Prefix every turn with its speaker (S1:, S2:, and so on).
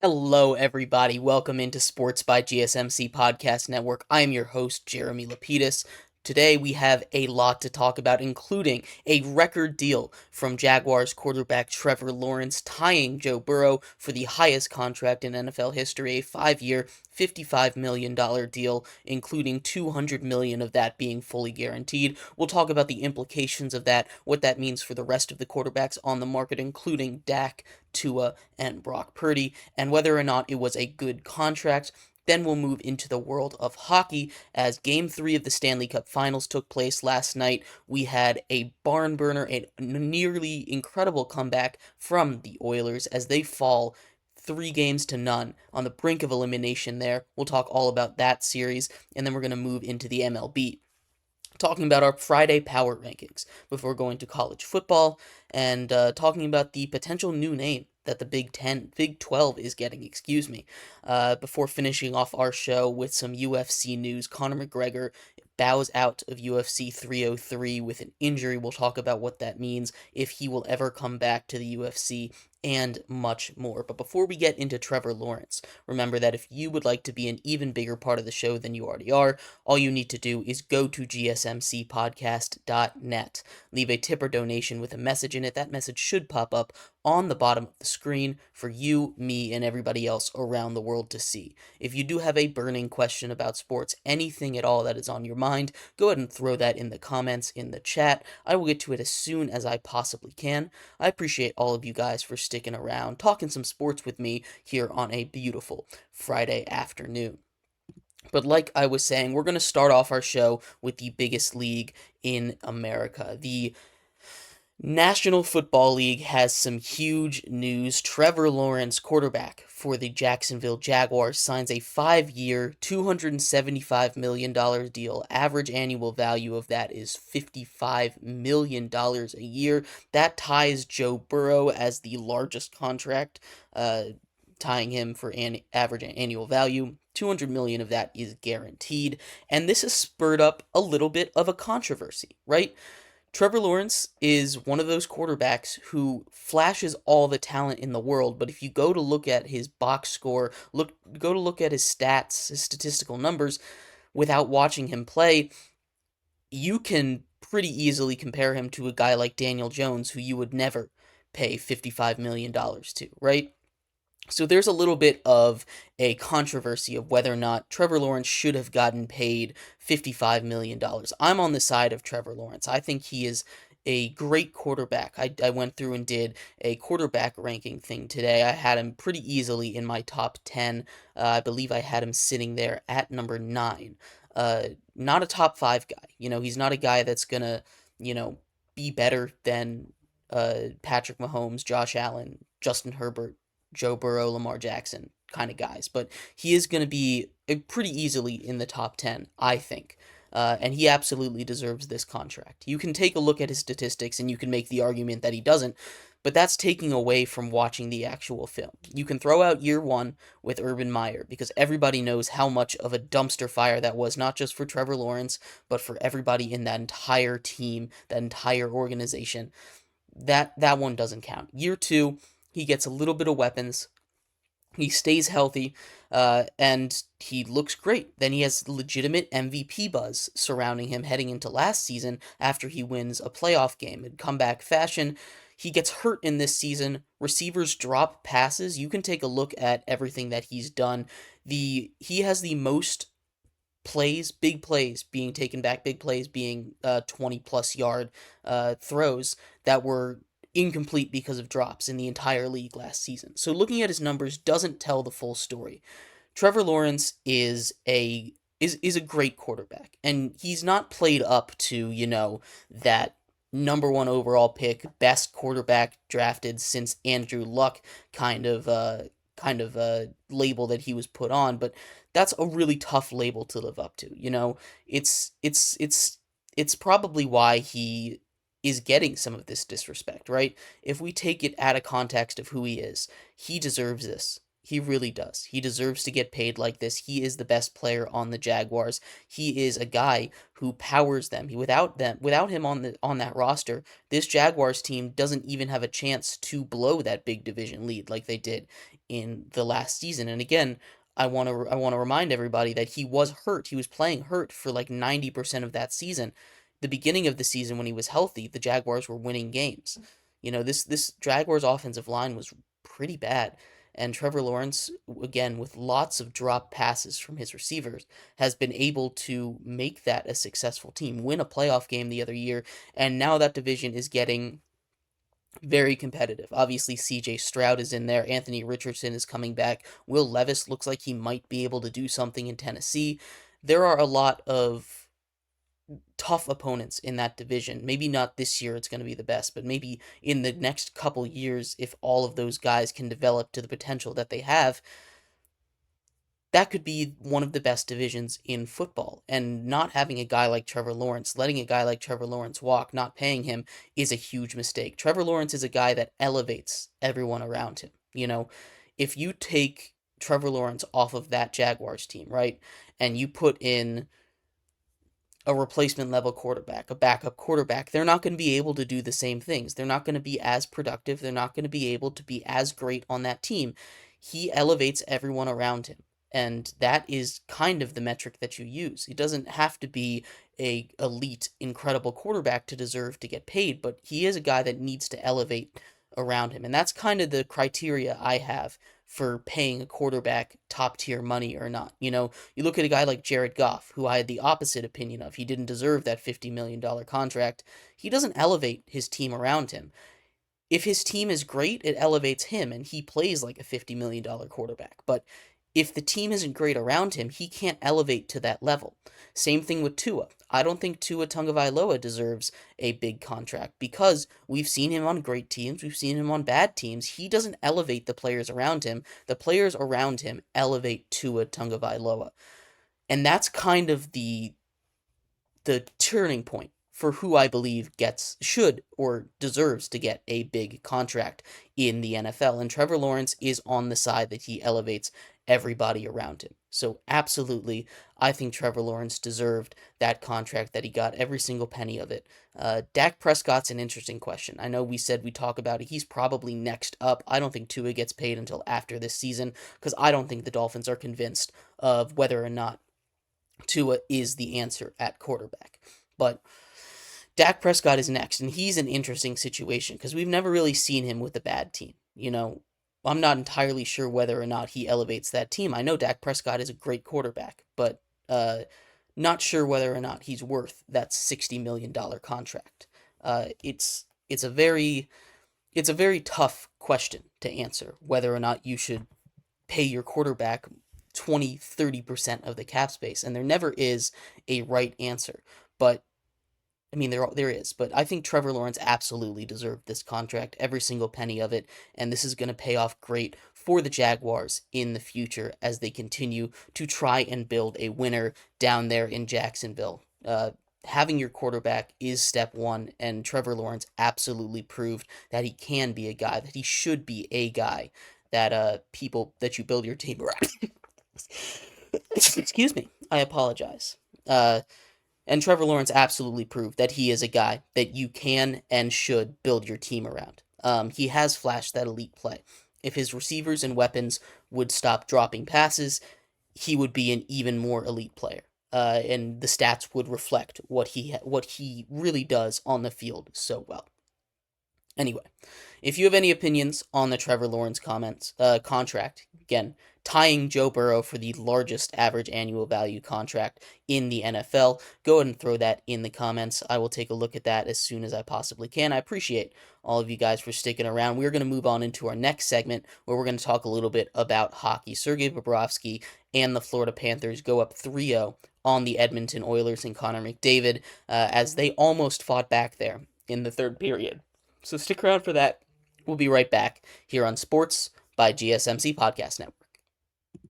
S1: Hello, everybody. Welcome into Sports by GSMC Podcast Network. I am your host, Jeremy Lapidus. Today, we have a lot to talk about, including a record deal from Jaguars quarterback Trevor Lawrence, tying Joe Burrow for the highest contract in NFL history, a 5-year, $55 million deal, including $200 million of that being fully guaranteed. We'll talk about the implications of that, what that means for the rest of the quarterbacks on the market, including Dak, Tua, and Brock Purdy, and whether or not it was a good contract. Then we'll move into the world of hockey as Game 3 of the Stanley Cup Finals took place last night. We had a barn burner, a nearly incredible comeback from the Oilers as they fall 3-0 on the brink of elimination there. We'll talk all about that series, and then we're going to move into the MLB. Talking about our Friday Power Rankings before going to college football and talking about the potential new name that the Big 12 is getting, before finishing off our show with some UFC news. Conor McGregor bows out of UFC 303 with an injury. We'll talk about what that means, if he will ever come back to the UFC, and much more. But before we get into Trevor Lawrence, remember that if you would like to be an even bigger part of the show than you already are, all you need to do is go to gsmcpodcast.net. Leave a tip or donation with a message in it. That message should pop up on the bottom of the screen for you, me, and everybody else around the world to see. If you do have a burning question about sports, anything at all that is on your mind, go ahead and throw that in the comments in the chat. I will get to it as soon as I possibly can. I appreciate all of you guys for sticking around, talking some sports with me here on a beautiful Friday afternoon. But like I was saying, we're going to start off our show with the biggest league in America. The National Football League has some huge news. Trevor Lawrence, quarterback for the Jacksonville Jaguars, signs a 5-year, $275 million deal. Average annual value of that is $55 million a year. That ties Joe Burrow as the largest contract, tying him for an average annual value. $200 million of that is guaranteed. And this has spurred up a little bit of a controversy, right? Trevor Lawrence is one of those quarterbacks who flashes all the talent in the world, but if you go to look at his box score, go to look at his stats, his statistical numbers, without watching him play, you can pretty easily compare him to a guy like Daniel Jones, who you would never pay $55 million to, right? So there's a little bit of a controversy of whether or not Trevor Lawrence should have gotten paid $55 million. I'm on the side of Trevor Lawrence. I think he is a great quarterback. I went through and did a quarterback ranking thing today. I had him pretty easily in my top 10. I believe I had him sitting there at number 9. Not a top 5 guy. He's not a guy that's going to, be better than Patrick Mahomes, Josh Allen, Justin Herbert, Joe Burrow, Lamar Jackson kind of guys, but he is going to be pretty easily in the top 10, I think. And he absolutely deserves this contract. You can take a look at his statistics and you can make the argument that he doesn't, but that's taking away from watching the actual film. You can throw out year 1 with Urban Meyer because everybody knows how much of a dumpster fire that was, not just for Trevor Lawrence, but for everybody in that entire team, that entire organization. That one doesn't count. Year 2, he gets a little bit of weapons. He stays healthy, and he looks great. Then he has legitimate MVP buzz surrounding him heading into last season after he wins a playoff game in comeback fashion. He gets hurt in this season. Receivers drop passes. You can take a look at everything that he's done. He has the most plays, big plays being taken back, big plays being 20-plus yard throws that were incomplete because of drops in the entire league last season. So looking at his numbers doesn't tell the full story. Trevor Lawrence is a great quarterback, and he's not played up to, that number 1 overall pick, best quarterback drafted since Andrew Luck kind of label that he was put on, but that's a really tough label to live up to. It's probably why he is getting some of this disrespect, right? If we take it out of context of who he is, he deserves this. He really does. He deserves to get paid like this. He is the best player on the Jaguars. He is a guy who powers them. Without him on that roster, this Jaguars team doesn't even have a chance to blow that big division lead like they did in the last season. And again, I want to remind everybody that he was hurt. He was playing hurt for like 90% of that season. The beginning of the season when he was healthy, the Jaguars were winning games. This Jaguars offensive line was pretty bad. And Trevor Lawrence, again, with lots of drop passes from his receivers, has been able to make that a successful team, win a playoff game the other year, and now that division is getting very competitive. Obviously, CJ Stroud is in there. Anthony Richardson is coming back. Will Levis looks like he might be able to do something in Tennessee. There are a lot of tough opponents in that division. Maybe not this year it's going to be the best, but maybe in the next couple years, if all of those guys can develop to the potential that they have, that could be one of the best divisions in football. And not having a guy like Trevor Lawrence, letting a guy like Trevor Lawrence walk, not paying him, is a huge mistake. Trevor Lawrence is a guy that elevates everyone around him. If you take Trevor Lawrence off of that Jaguars team, right, and you put in a replacement level quarterback, a backup quarterback, they're not going to be able to do the same things. They're not going to be as productive. They're not going to be able to be as great on that team. He elevates everyone around him. And that is kind of the metric that you use. It doesn't have to be a elite, incredible quarterback to deserve to get paid, but he is a guy that needs to elevate around him. And that's kind of the criteria I have for paying a quarterback top tier money or not. You look at a guy like Jared Goff, who I had the opposite opinion of. He didn't deserve that $50 million contract. He doesn't elevate his team around him. If his team is great, it elevates him, and he plays like a $50 million quarterback. But if the team isn't great around him, he can't elevate to that level. Same thing with Tua. I don't think Tua Tagovailoa deserves a big contract because we've seen him on great teams, we've seen him on bad teams. He doesn't elevate the players around him. The players around him elevate Tua Tagovailoa. And that's kind of the turning point for who I believe should or deserves to get a big contract in the NFL. And Trevor Lawrence is on the side that he elevates everybody around him. So absolutely, I think Trevor Lawrence deserved that contract that he got, every single penny of it. Dak Prescott's an interesting question. I know we said we talk about it. He's probably next up. I don't think Tua gets paid until after this season because I don't think the Dolphins are convinced of whether or not Tua is the answer at quarterback. But Dak Prescott is next, and he's an interesting situation because we've never really seen him with a bad team. I'm not entirely sure whether or not he elevates that team. I know Dak Prescott is a great quarterback, but not sure whether or not he's worth that $60 million contract. It's a very tough question to answer, whether or not you should pay your quarterback 20-30% of the cap space, and there never is a right answer. But I mean, there is, but I think Trevor Lawrence absolutely deserved this contract, every single penny of it, and this is going to pay off great for the Jaguars in the future as they continue to try and build a winner down there in Jacksonville. Having your quarterback is step one, and Trevor Lawrence absolutely proved that he can be a guy, that he should be a guy that you build your team around. Excuse me, I apologize. And Trevor Lawrence absolutely proved that he is a guy that you can and should build your team around. He has flashed that elite play. If his receivers and weapons would stop dropping passes, he would be an even more elite player. And the stats would reflect what he really does on the field so well. Anyway, if you have any opinions on the Trevor Lawrence contract, again, tying Joe Burrow for the largest average annual value contract in the NFL, go ahead and throw that in the comments. I will take a look at that as soon as I possibly can. I appreciate all of you guys for sticking around. We're going to move on into our next segment where we're going to talk a little bit about hockey. Sergei Bobrovsky and the Florida Panthers go up 3-0 on the Edmonton Oilers and Connor McDavid as they almost fought back there in the third period. So stick around for that. We'll be right back here on Sports by GSMC Podcast Network.